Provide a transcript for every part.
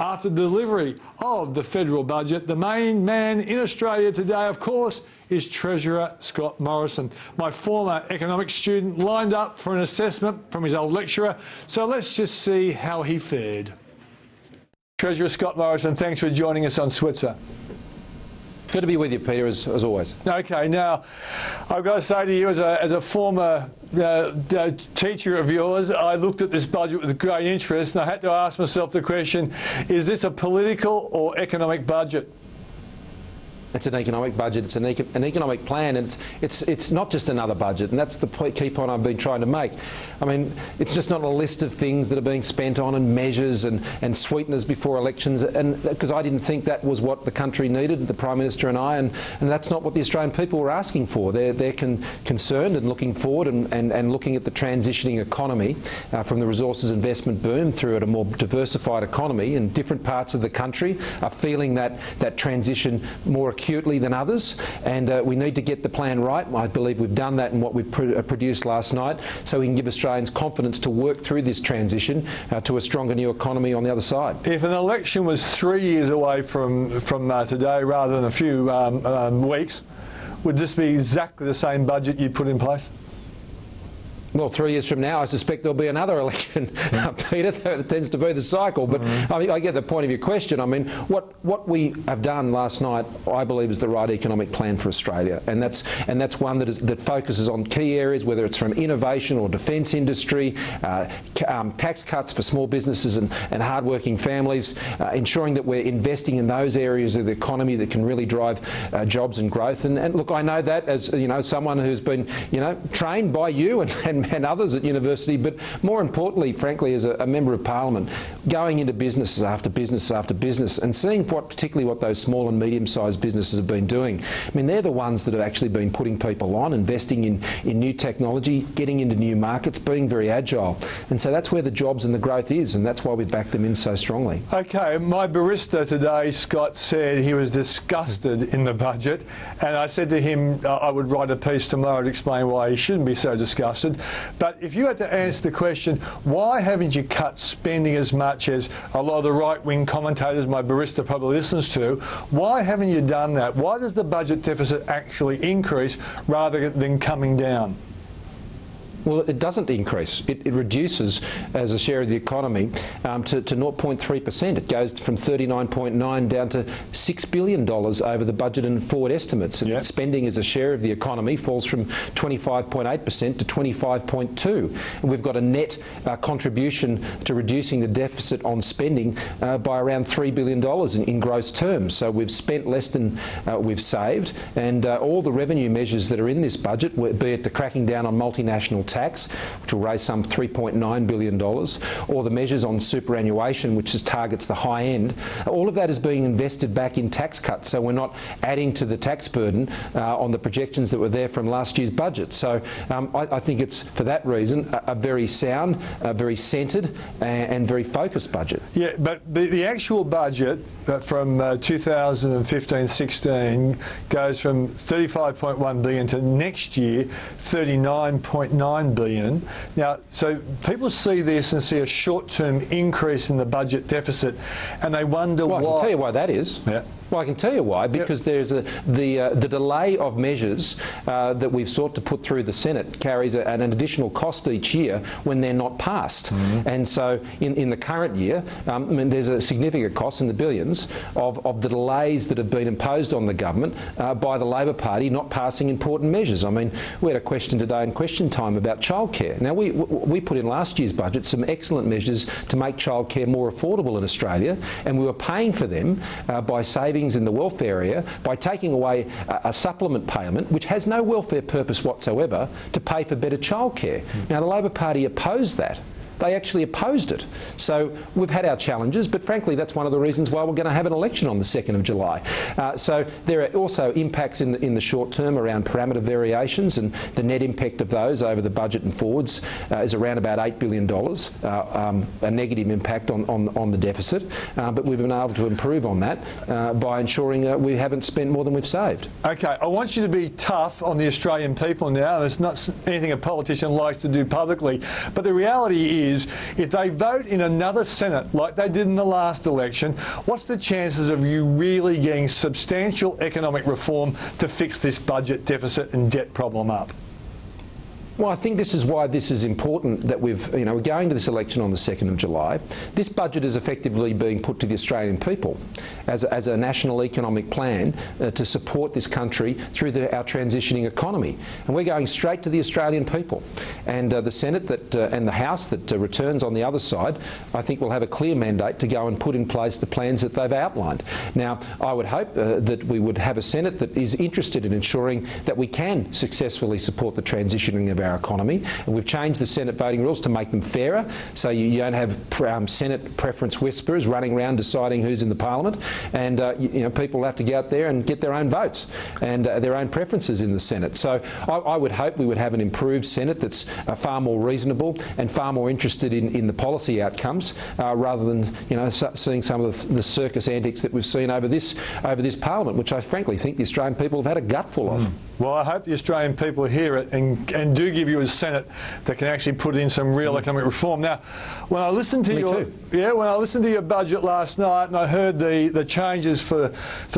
After delivery of the federal budget, the main man in Australia today, of course, is Treasurer Scott Morrison, my former economics student, lined up for an assessment from his old lecturer. So let's just see how he fared. Treasurer Scott Morrison, thanks for joining us on Switzer. Good to be with you, Peter, as always. Okay, now, I've got to say to you, as a former teacher of yours, I looked at this budget with great interest, and I had to ask myself the question, is this a political or economic budget? It's an economic budget, it's an economic plan, and it's not just another budget, and that's the key point I've been trying to make. I mean, it's just not a list of things that are being spent on and measures and sweeteners before elections, and because I didn't think that was what the country needed, the Prime Minister and I, and that's not what the Australian people were asking for. They're concerned and looking forward and looking at the transitioning economy from the resources investment boom through at a more diversified economy, and different parts of the country are feeling that transition more acutely than others, and we need to get the plan right. I believe we've done that in what we produced last night, so we can give Australians confidence to work through this transition to a stronger new economy on the other side. If an election was 3 years away from today rather than a few weeks, would this be exactly the same budget you put in place? Well, 3 years from now, I suspect there'll be another election, Peter. That tends to be the cycle. But I mean, I get the point of your question. I mean, what we have done last night, I believe, is the right economic plan for Australia, and that's one that focuses on key areas, whether it's from innovation or defence industry, tax cuts for small businesses and hard-working families, ensuring that we're investing in those areas of the economy that can really drive jobs and growth. And look, I know that as someone who's been trained by you and others at university, but more importantly, frankly, as a Member of Parliament, going into businesses after business after business and seeing particularly what those small and medium-sized businesses have been doing. I mean, they're the ones that have actually been putting people on, investing in new technology, getting into new markets, being very agile. And so that's where the jobs and the growth is, and that's why we back them in so strongly. Okay, my barista today, Scott, said he was disgusted in the budget, and I said to him I would write a piece tomorrow to explain why he shouldn't be so disgusted. But if you had to answer the question, why haven't you cut spending as much as a lot of the right-wing commentators my barista probably listens to, why haven't you done that? Why does the budget deficit actually increase rather than coming down? Well, it doesn't increase. It reduces as a share of the economy to 0.3%. It goes from 39.9 down to $6 billion over the budget and forward estimates. And spending as a share of the economy falls from 25.8% to 25.2%. And we've got a net contribution to reducing the deficit on spending by around $3 billion in gross terms. So we've spent less than we've saved, and all the revenue measures that are in this budget, be it the cracking down on multinational tax, which will raise some $3.9 billion, or the measures on superannuation, which targets the high end, all of that is being invested back in tax cuts, so we're not adding to the tax burden on the projections that were there from last year's budget. So I think it's, for that reason, a very sound, very centred and very focused budget. Yeah, but the actual budget from 2015-16 goes from $35.1 billion to next year $39.9 billion. Now, so people see this and see a short-term increase in the budget deficit, and they wonder why. I can tell you why that is. Yeah. Well, I can tell you why, because there's the delay of measures that we've sought to put through the Senate carries an additional cost each year when they're not passed. And so in the current year, I mean, there's a significant cost in the billions of the delays that have been imposed on the government by the Labor Party not passing important measures. I mean, we had a question today in question time about childcare. Now, we put in last year's budget some excellent measures to make childcare more affordable in Australia, and we were paying for them by saving in the welfare area by taking away a supplement payment which has no welfare purpose whatsoever to pay for better childcare. Now, the Labor Party opposed that. They actually opposed it. So we've had our challenges, but frankly that's one of the reasons why we're going to have an election on the 2nd of July. So there are also impacts in the short term around parameter variations, and the net impact of those over the budget and forwards is around about $8 billion, a negative impact on the deficit. But we've been able to improve on that by ensuring we haven't spent more than we've saved. Okay, I want you to be tough on the Australian people now. It's not anything a politician likes to do publicly, but the reality is is, if they vote in another Senate like they did in the last election, what's the chances of you really getting substantial economic reform to fix this budget deficit and debt problem up? Well, I think this is why this is important that we're going to this election on the 2nd of July. This budget is effectively being put to the Australian people as a national economic plan to support this country through our transitioning economy. And we're going straight to the Australian people. And the Senate and the House that returns on the other side, I think will have a clear mandate to go and put in place the plans that they've outlined. Now, I would hope that we would have a Senate that is interested in ensuring that we can successfully support the transitioning of our economy. And we've changed the Senate voting rules to make them fairer, so you don't have Senate preference whisperers running around deciding who's in the Parliament, and people have to go out there and get their own votes and their own preferences in the Senate. So I would hope we would have an improved Senate that's far more reasonable and far more interested in the policy outcomes, rather than seeing some of the circus antics that we've seen over this Parliament, which I frankly think the Australian people have had a gutful of. Well, I hope the Australian people hear it and do give you a Senate that can actually put in some real economic reform. Now, when I listened to your budget last night, and I heard the changes for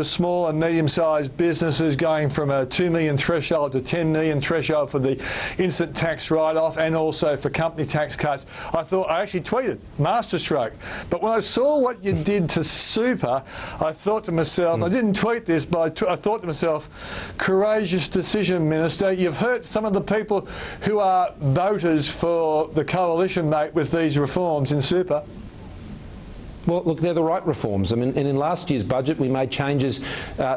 small and medium-sized businesses going from a 2 million threshold to 10 million threshold for the instant tax write-off, and also for company tax cuts, I actually tweeted, masterstroke. But when I saw what you did to super, I thought to myself, I didn't tweet this, but I thought to myself, courageous decision, Minister. You've hurt some of the people who are voters for the coalition, mate, with these reforms in super. Well, look, they're the right reforms. I mean, and in last year's budget, we made changes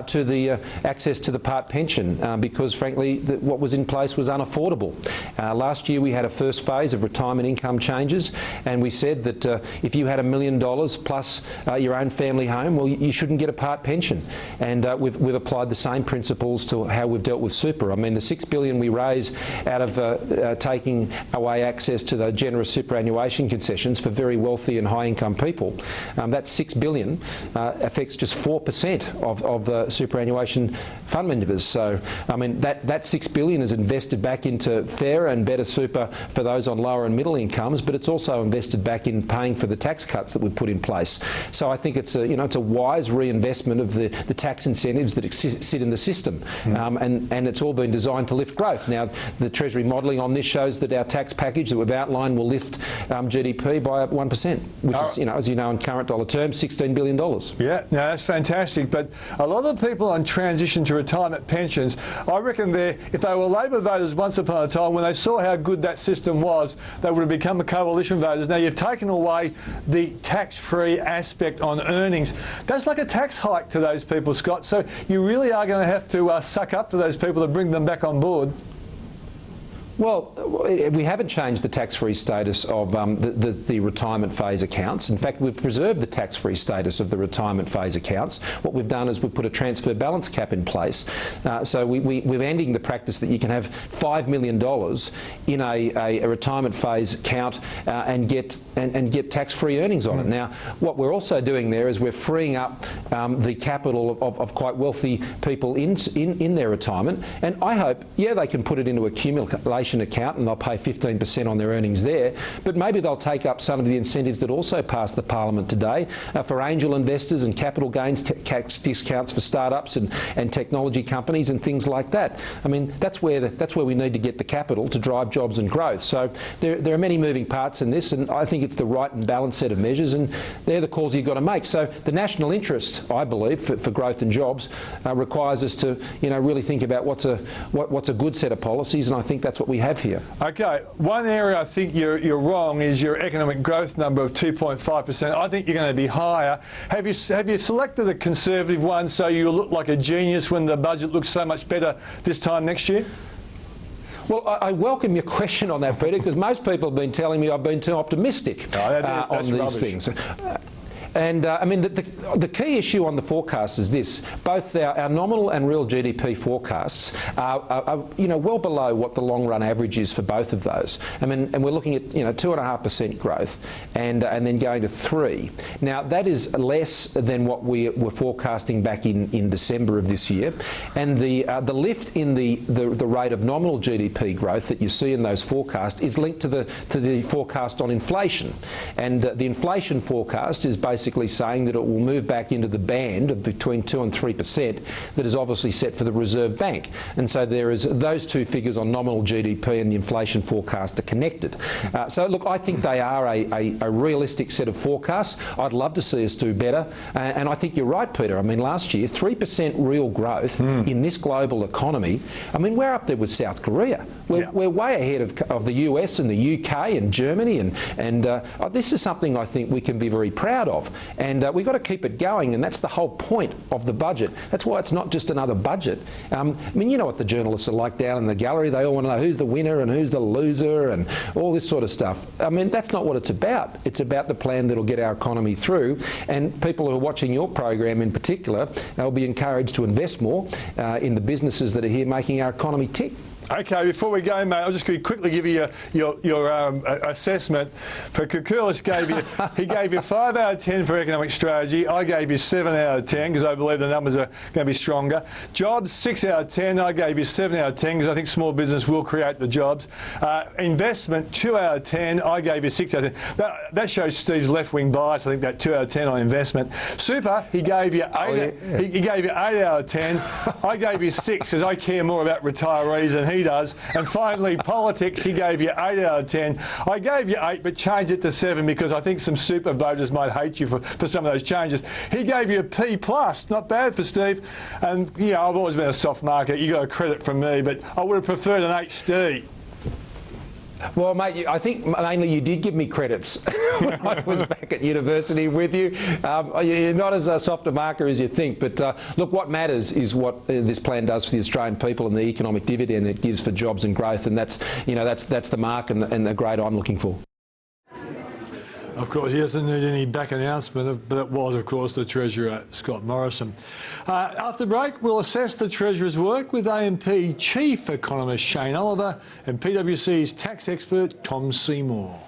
to the access to the part pension because, frankly, what was in place was unaffordable. Last year, we had a first phase of retirement income changes, and we said that if you had $1 million plus your own family home, well, you shouldn't get a part pension. And we've applied the same principles to how we've dealt with super. I mean, the $6 billion we raise out of taking away access to the generous superannuation concessions for very wealthy and high-income people. That $6 billion affects just 4% of the superannuation fund members. So, I mean, that $6 billion is invested back into fairer and better super for those on lower and middle incomes, but it's also invested back in paying for the tax cuts that we've put in place. So I think it's a wise reinvestment of the tax incentives that sit in the system, and it's all been designed to lift growth. Now, the Treasury modelling on this shows that our tax package that we've outlined will lift GDP by 1%, which is, as you know, in current dollar terms, $16 billion. Yeah, no, that's fantastic. But a lot of the people on transition to retirement pensions, I reckon if they were Labor voters once upon a time, when they saw how good that system was, they would have become coalition voters. Now, you've taken away the tax-free aspect on earnings. That's like a tax hike to those people, Scott. So you really are going to have to suck up to those people to bring them back on board. Well, we haven't changed the tax-free status of the retirement phase accounts. In fact, we've preserved the tax-free status of the retirement phase accounts. What we've done is we've put a transfer balance cap in place. So we're ending the practice that you can have $5 million in a retirement phase account and get tax-free earnings on it. Now, what we're also doing there is we're freeing up the capital of quite wealthy people in their retirement. And I hope, they can put it into accumulation account and they'll pay 15% on their earnings there, but maybe they'll take up some of the incentives that also passed the Parliament today for angel investors and capital gains tax discounts for startups and technology companies and things like that. I mean, that's where we need to get the capital to drive jobs and growth. So there are many moving parts in this, and I think it's the right and balanced set of measures, and they're the calls you've got to make. So the national interest, I believe, for growth and jobs requires us to really think about what's a good set of policies, and I think that's what we have here. Okay, one area I think you're wrong is your economic growth number of 2.5%. I think you're going to be higher. Have you selected a conservative one so you look like a genius when the budget looks so much better this time next year? Well, I welcome your question on that, Peter, because most people have been telling me I've been too optimistic on these things. And I mean, the key issue on the forecast is this: both our nominal and real GDP forecasts are well below what the long-run average is for both of those. I mean, and we're looking at 2.5% growth, and then going to 3%. Now that is less than what we were forecasting back in December of this year, and the lift in the rate of nominal GDP growth that you see in those forecasts is linked to the forecast on inflation, and the inflation forecast is basically saying that it will move back into the band of between 2 and 3% that is obviously set for the Reserve Bank. And so there is those two figures on nominal GDP and the inflation forecast are connected. So look, I think they are a realistic set of forecasts. I'd love to see us do better, and I think you're right, Peter. I mean, last year 3% real growth in this global economy. I mean, we're up there with South Korea. We're way ahead of the US and the UK and Germany, and this is something I think we can be very proud of, and we've got to keep it going, and that's the whole point of the budget. That's why it's not just another budget. I mean, you know what the journalists are like down in the gallery. They all want to know who's the winner and who's the loser and all this sort of stuff. I mean, that's not what it's about. It's about the plan that'll get our economy through, and people who are watching your program in particular, they'll be encouraged to invest more in the businesses that are here making our economy tick. Okay, before we go, mate, I'll just quickly give you your assessment. For Kukulis, he gave you 5 out of 10 for economic strategy. I gave you 7 out of 10 because I believe the numbers are going to be stronger. Jobs, 6 out of 10. I gave you 7 out of 10 because I think small business will create the jobs. Investment, 2 out of 10. I gave you 6 out of 10. That shows Steve's left-wing bias. I think that 2 out of 10 on investment. Super, he gave you 8. He gave you 8 out of 10. I gave you 6 because I care more about retirees than he does. And finally, politics, he gave you 8 out of 10. I gave you 8, but changed it to 7 because I think some super voters might hate you for some of those changes. He gave you a P+. Not bad for Steve. And, I've always been a soft market. You got a credit from me, but I would have preferred an HD. Well, mate, I think mainly you did give me credits when I was back at university with you. You're not as soft a marker as you think, but look, what matters is what this plan does for the Australian people and the economic dividend it gives for jobs and growth, and that's the mark and the grade I'm looking for. Of course, he doesn't need any back announcement, but it was, of course, the Treasurer, Scott Morrison. After the break, we'll assess the Treasurer's work with AMP Chief Economist Shane Oliver and PwC's tax expert Tom Seymour.